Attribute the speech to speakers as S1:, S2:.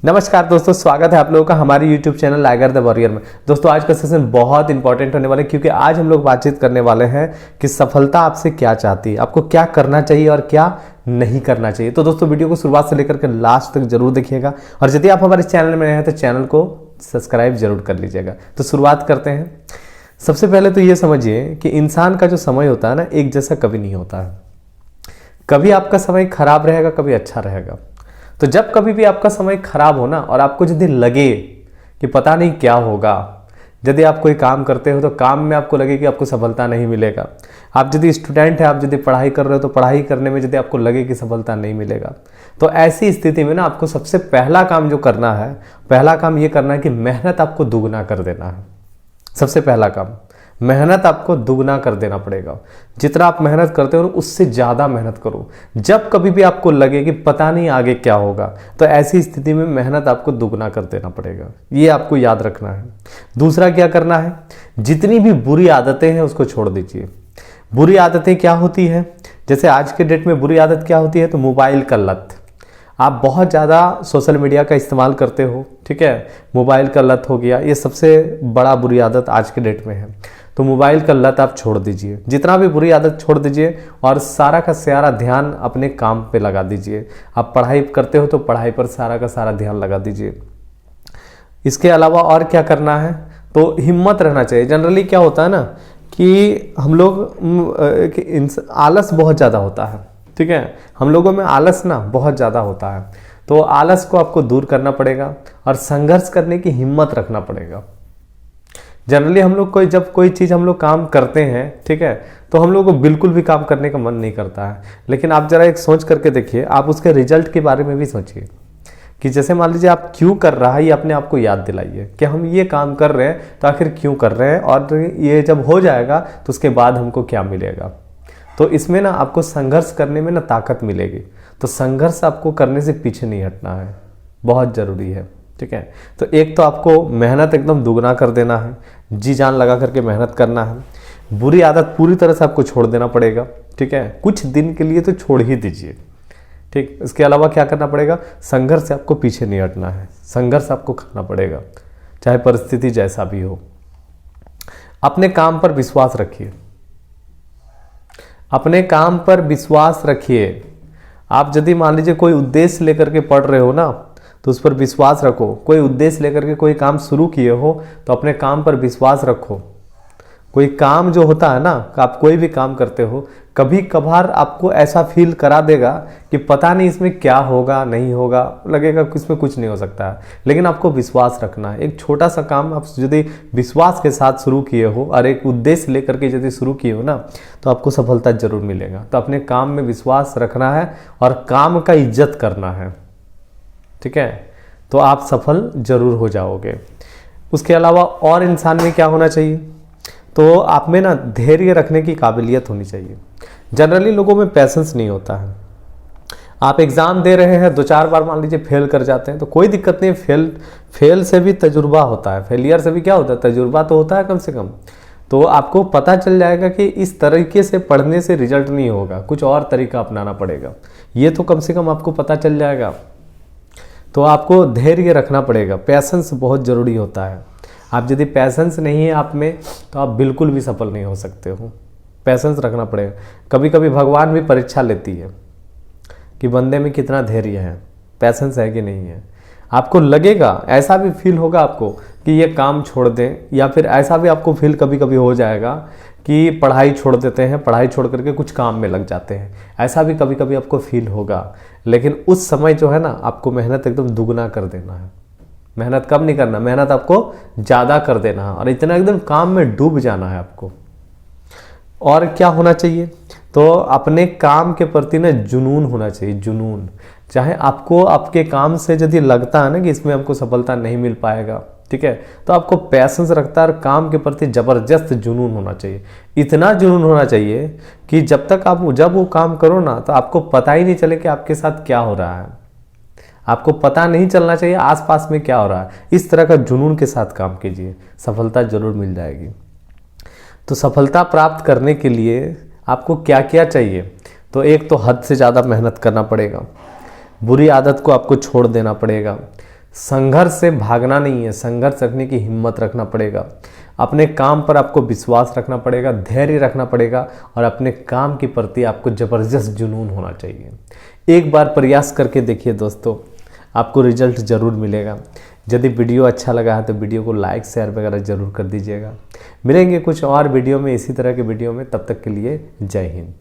S1: नमस्कार दोस्तों, स्वागत है आप लोगों का हमारे YouTube channel liger the warrior में। दोस्तों आज का सेशन बहुत इंपॉर्टेंट होने वाला है क्योंकि आज हम लोग बातचीत करने वाले हैं कि सफलता आपसे क्या चाहती है, आपको क्या करना चाहिए और क्या नहीं करना चाहिए। तो दोस्तों वीडियो को शुरुआत से लेकर के लास्ट तक जरूर देखिएगा और यदि आप हमारे चैनल में नए हैं तो चैनल को सब्सक्राइब जरूर कर लीजिएगा। तो शुरुआत करते हैं। सबसे पहले तो ये समझिए कि इंसान का जो समय होता है ना, एक जैसा कभी नहीं होता है। कभी आपका समय खराब रहेगा, कभी अच्छा रहेगा। तो जब कभी भी आपका समय खराब हो ना और आपको यदि लगे कि पता नहीं क्या होगा, यदि आप कोई काम करते हो तो काम में आपको लगे कि आपको सफलता नहीं मिलेगा, आप यदि स्टूडेंट है, आप यदि पढ़ाई कर रहे हो तो पढ़ाई करने में यदि आपको लगे कि सफलता नहीं मिलेगा, तो ऐसी स्थिति में ना आपको सबसे पहला काम जो करना है, पहला काम ये करना है कि मेहनत आपको दुगना कर देना है। सबसे पहला काम, मेहनत आपको दुगना कर देना पड़ेगा। जितना आप मेहनत करते हो उससे ज़्यादा मेहनत करो। जब कभी भी आपको लगे कि पता नहीं आगे क्या होगा, तो ऐसी स्थिति में मेहनत आपको दुगना कर देना पड़ेगा। ये आपको याद रखना है। दूसरा क्या करना है, जितनी भी बुरी आदतें हैं उसको छोड़ दीजिए। बुरी आदतें क्या होती है, जैसे आज के डेट में बुरी आदत क्या होती है, तो मोबाइल का लत। आप बहुत ज़्यादा सोशल मीडिया का इस्तेमाल करते हो, ठीक है, मोबाइल का लत हो गया, ये सबसे बड़ा बुरी आदत आज के डेट में है। तो मोबाइल का लत आप छोड़ दीजिए, जितना भी बुरी आदत छोड़ दीजिए और सारा का सारा ध्यान अपने काम पे लगा दीजिए। आप पढ़ाई करते हो तो पढ़ाई पर सारा का सारा ध्यान लगा दीजिए। इसके अलावा और क्या करना है, तो हिम्मत रहना चाहिए। जनरली क्या होता है ना कि हम लोग आलस बहुत ज़्यादा होता है, ठीक है, हम लोगों में आलस ना बहुत ज़्यादा होता है। तो आलस को आपको दूर करना पड़ेगा और संघर्ष करने की हिम्मत रखना पड़ेगा। जनरली हम लोग जब कोई चीज़ हम लोग काम करते हैं, ठीक है, तो हम लोग को बिल्कुल भी काम करने का मन नहीं करता है। लेकिन आप जरा एक सोच करके देखिए, आप उसके रिजल्ट के बारे में भी सोचिए कि जैसे मान लीजिए आप क्यों कर रहा है, ये अपने आप को याद दिलाइए कि हम ये काम कर रहे हैं तो आखिर क्यों कर रहे हैं और ये जब हो जाएगा तो उसके बाद हमको क्या मिलेगा। तो इसमें ना आपको संघर्ष करने में ना ताकत मिलेगी। तो संघर्ष आपको करने से पीछे नहीं हटना है, बहुत ज़रूरी है, ठीक है। तो एक तो आपको मेहनत एकदम दुगना कर देना है, जी जान लगा करके मेहनत करना है। बुरी आदत पूरी तरह से आपको छोड़ देना पड़ेगा, ठीक है, कुछ दिन के लिए तो छोड़ ही दीजिए, ठीक। इसके अलावा क्या करना पड़ेगा, संघर्ष से आपको पीछे नहीं हटना है, संघर्ष आपको करना पड़ेगा चाहे परिस्थिति जैसा भी हो। अपने काम पर विश्वास रखिए, अपने काम पर विश्वास रखिए। आप यदि मान लीजिए कोई उद्देश्य लेकर के पढ़ रहे हो ना, तो उस पर विश्वास रखो। कोई उद्देश्य लेकर के कोई काम शुरू किए हो तो अपने काम पर विश्वास रखो। कोई काम जो होता है ना, आप कोई भी काम करते हो, कभी कभार आपको ऐसा फील करा देगा कि पता नहीं इसमें क्या होगा, नहीं होगा, लगेगा कि इसमें कुछ नहीं हो सकता है, लेकिन आपको विश्वास रखना है। एक छोटा सा काम आप यदि विश्वास के साथ शुरू किए हो और एक उद्देश्य लेकर के यदि शुरू किए हो ना, तो आपको सफलता जरूर मिलेगा। तो अपने काम में विश्वास रखना है और काम का इज्जत करना है, ठीक है, तो आप सफल जरूर हो जाओगे। उसके अलावा और इंसान में क्या होना चाहिए, तो आप में ना धैर्य रखने की काबिलियत होनी चाहिए। जनरली लोगों में पैसेंस नहीं होता है। आप एग्ज़ाम दे रहे हैं, 2-4 बार मान लीजिए फेल कर जाते हैं तो कोई दिक्कत नहीं, फेल से भी तजुर्बा होता है, फेलियर से भी क्या होता है, तजुर्बा तो होता है कम से कम। तो आपको पता चल जाएगा कि इस तरीके से पढ़ने से रिजल्ट नहीं होगा, कुछ और तरीका अपनाना पड़ेगा, ये तो कम से कम आपको पता चल जाएगा। तो आपको धैर्य रखना पड़ेगा, पैसेंस बहुत ज़रूरी होता है। आप यदि पैसेंस नहीं है आप में तो आप बिल्कुल भी सफल नहीं हो सकते हो। पैसेंस रखना पड़ेगा। कभी कभी भगवान भी परीक्षा लेती है कि बंदे में कितना धैर्य है, पैसेंस है कि नहीं है। आपको लगेगा, ऐसा भी फील होगा आपको कि ये काम छोड़ दें, या फिर ऐसा भी आपको फील कभी कभी हो जाएगा कि पढ़ाई छोड़ देते हैं, पढ़ाई छोड़ करके कुछ काम में लग जाते हैं, ऐसा भी कभी कभी आपको फील होगा। लेकिन उस समय जो है ना, आपको मेहनत एकदम दुगना कर देना है। मेहनत कम नहीं करना, मेहनत आपको ज़्यादा कर देना है और इतना एकदम काम में डूब जाना है आपको। और क्या होना चाहिए, तो अपने काम के प्रति ना जुनून होना चाहिए, जुनून। चाहे आपको आपके काम से यदि लगता है ना कि इसमें हमको सफलता नहीं मिल पाएगा, ठीक है, तो आपको पैसेंस रखता है और काम के प्रति ज़बरदस्त जुनून होना चाहिए। इतना जुनून होना चाहिए कि जब वो काम करो ना, तो आपको पता ही नहीं चले कि आपके साथ क्या हो रहा है। आपको पता नहीं चलना चाहिए आसपास में क्या हो रहा है। इस तरह का जुनून के साथ काम कीजिए, सफलता जरूर मिल जाएगी। तो सफलता प्राप्त करने के लिए आपको क्या क्या चाहिए, तो एक तो हद से ज़्यादा मेहनत करना पड़ेगा, बुरी आदत को आपको छोड़ देना पड़ेगा, संघर्ष से भागना नहीं है, संघर्ष रखने की हिम्मत रखना पड़ेगा। अपने काम पर आपको विश्वास रखना पड़ेगा, धैर्य रखना पड़ेगा और अपने काम के प्रति आपको ज़बरदस्त जुनून होना चाहिए। एक बार प्रयास करके देखिए दोस्तों, आपको रिजल्ट ज़रूर मिलेगा। यदि वीडियो अच्छा लगा है तो वीडियो को लाइक शेयर वगैरह ज़रूर कर दीजिएगा। मिलेंगे कुछ और वीडियो में, इसी तरह के वीडियो में, तब तक के लिए जय हिंद।